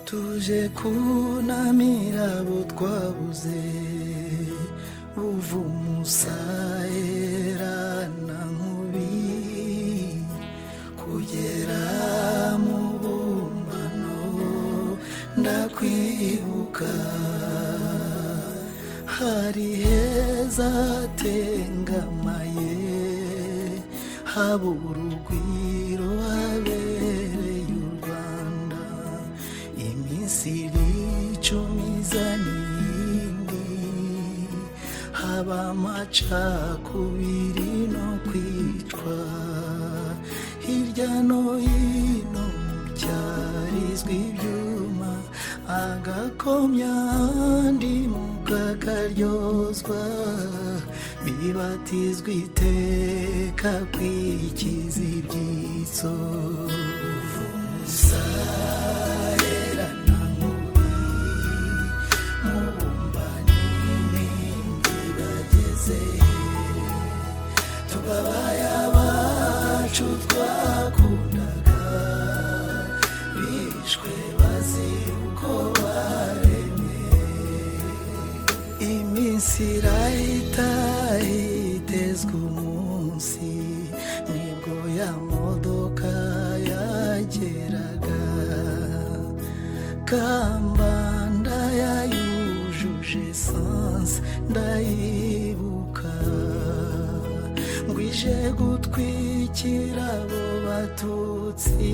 tuje kunamira abo twabuze buvumusaera na nkubi kugera mu bumbano ndakwibuka hari heza tengamaye habura urugwiro habereye u Rwanda iminsi icumi n'indi haba amacakubiri no kwicwa hirya no hino cyarizwe ibyuma agakomya andi mukakaryozwa bibatizwa iteka kwikiza ibyitso umusarera na nkubi mubumbani n'ibahezehe tubabaye abacu twakundaga bishwe bazira uko baremye iminsi irahita hitezwe umunsi nibwo ya modoka yageraga Kambanda yayujuje esanse ndayibuka ngwije gutwikira abo batutsi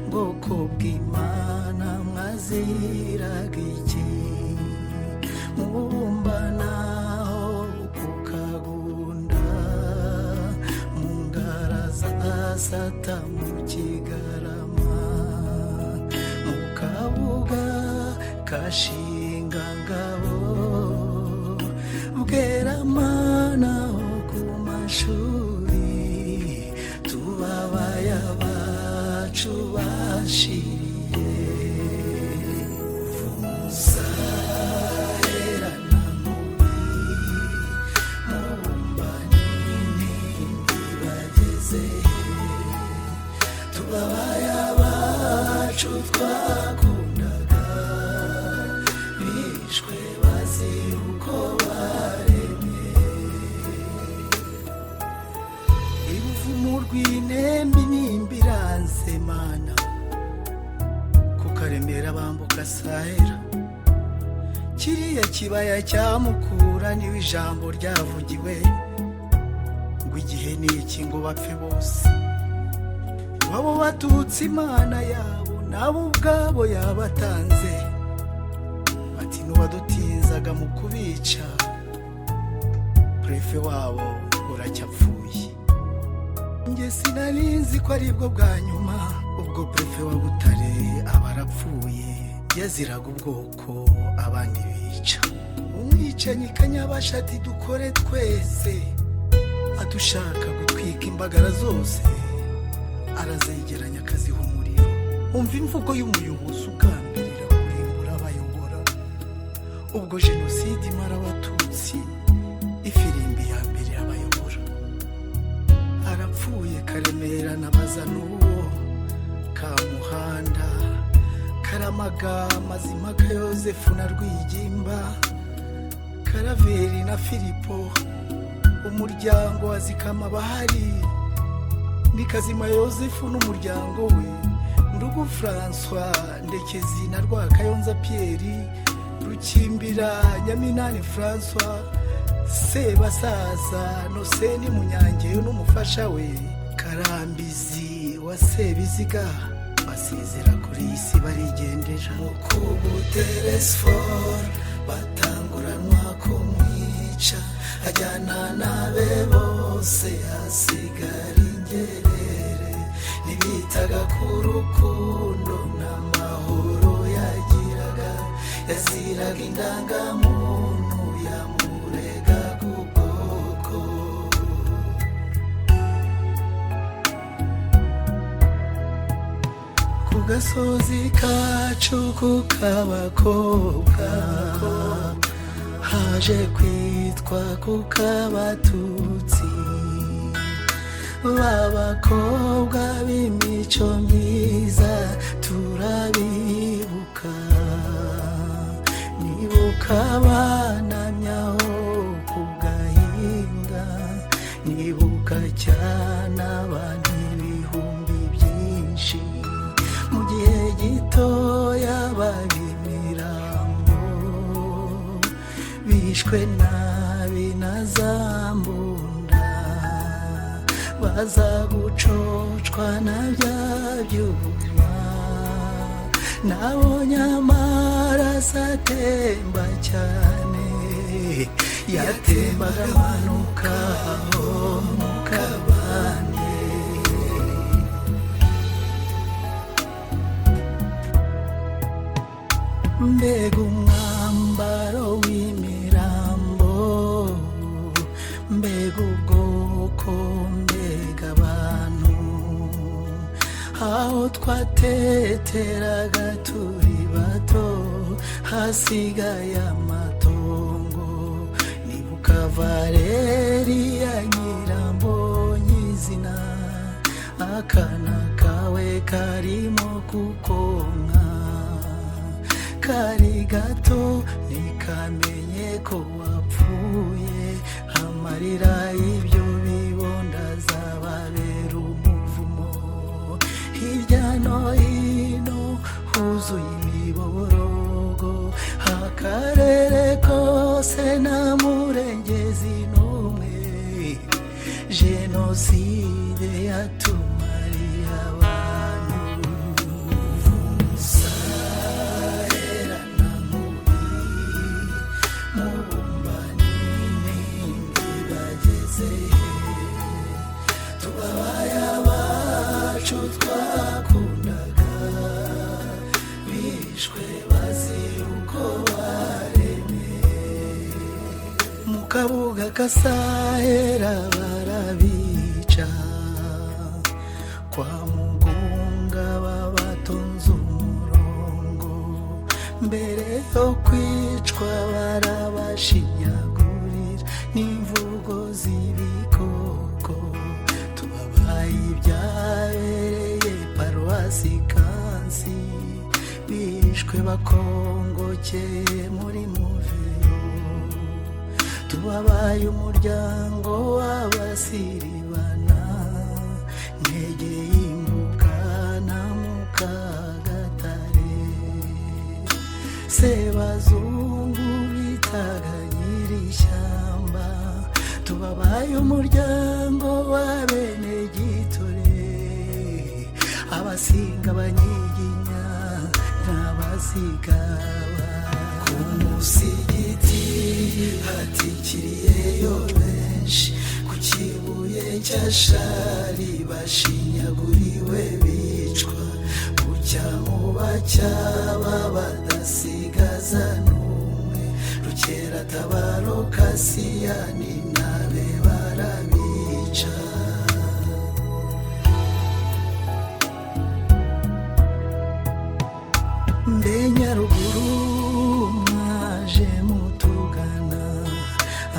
bwoko bw'Imana mwaziraga iki mubumbanaho kukagunda mu ngara za sata mu Kigarama mu Kabuga Kashingangabo Bweramana ku mashuri tubabaye abacu bashiriye umusarera na nkubi mubumbani n'ibahezehe tubabaye abacu twakundaga bishwe bazira uko baremye ibuvumu rw'inembi nimbiranze mana kukaremera bambuka sahera kiriya kibaya cya Mukura niwe ijambo ryavugiwe ngo igihe ni iki ngo bapfe bose wabo batutsi Imana yabo nabo ubwabo yabatanze ati n'uwadutinzaga mu kubica prefe wabo uracyapfuye nge sinarinzi ko aribwo bwa nyuma ubwo prefe wa Butare abarapfuye yaziraga ubwoko abandi bica umwicanyi Kanyabasha ati dukore twese adushaka gutwika imbagara zose arazegeranya akaziha umuriro umva imvugo y'umuyobozi ugambirira kurimbura abayobora ubwo jenoside imara abatutsi ifirimbi ya mbere abayobora arapfuye Karemera nabaza n'uwo Kamuhanda Karamaga Mazimpaka Yozefu na Rwigimba Karaveri na Filipo umuryango wa Zikama bahari Nikazima Yozefu n'umuryango we Ndugu François Ndekezi na Rwakayonza Pierre Rukimbira Nyaminani François Sebasaza Noseni Munyangeyo n'umufasha we Karambizi wa Sebiziga basezera kuri isi barigendera Mukubuteresfor batanguranwa kumwica ajyana nabe bose hasigara ingerere ntibitaga ku rukundo n'amahoro yagiraga yaziraga indangamuntu yamuregaga ubwoko ku gasozi kacu kukabakobwa haje kwitwa kukabatutsi b'abakobwa b'imico myiza turabizi kwibuka, nibuka banamyaho ku gahinga, nibuka cyane abantu ibihumbi byinshi mu gihe gitoya babimirambo, bishwe nabi na za mbunda, baza gucocwa na bya byuma. Nabonye amaraso atemba cyane, yatembaga amanuka aho mu kabande. Mbega umwambaro w'imirambo, mbega ubwoko, mbega abantu, aho twateteraga turi bato hasigaye amatongo. Nibuka Valeri ya Nyirambo nyizina, akana kawe karimo kukonka, kari gato ntikamenye ko wapfuye. Amarira y'ibyo bibonda azababera umuvumo. Hirya no hino huzuye imiborogo, akarere kose nta murengezi n'umwe. Jenoside yatumariye abantu. Muzaherana mubi, mubumbani n'indi bagezehe, tubabaye abacu twakundaga, bishwe bazira uko baremye. Mu kabuga kasahera barabica, kwa Mugunga babatonze umurongo, mbere yo kwicwa barabashinyagurira n'imvugo z'ibikoko. Tubabaye ibyabereye paruwasi Kansi, bishwe bakongokeye muri Muvero. Tubabaye umuryango w'abasiribana, Nkege y'Imbuga na Mukagatare, Sebazungu bitaga Nyirishyamba. Tubabaye umuryango wa Benegitore, Abasinga, Abanyiginya n'Abazigaba. Ku musigiti hatikiriyeyo benshi, ku kibuye cya Shari bashinyaguriwe bicwa. Bucya mu bacyaba badasigaza n'umwe, Rukeratabaro Kasiyani nabe barabica. Mbe Nyaruguru mwaje mutugana,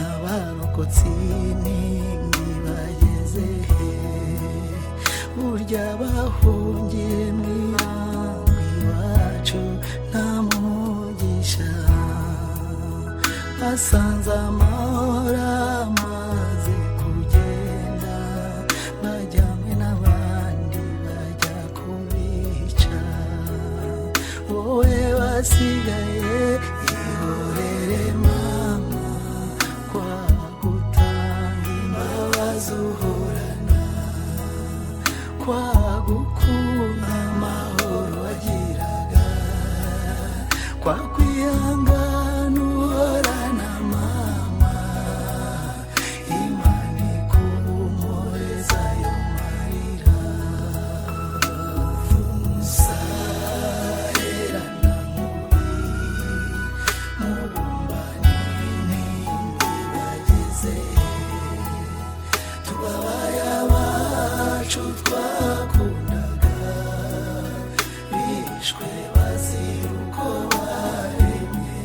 abarokotsi ntibagezehe, burya bahungiye mw'irango iwacu nta mugisha. Basanze amahoro amaze kugenda, bajyanywe n'abandi bajya kubica. Wowe wasigaye ihorere mama, kwa gutanga imbabazi uhorana, kwa gukunda amahoro wagiraga, kwa kwihangana uhorana mama. Imana ikumporeza ayo marira. Muzaherana mubi, mubumbani n'indi bagezehe, tubabaye abacu twakundaga, bishwe bazira uko baremye.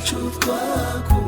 bacu twakundaga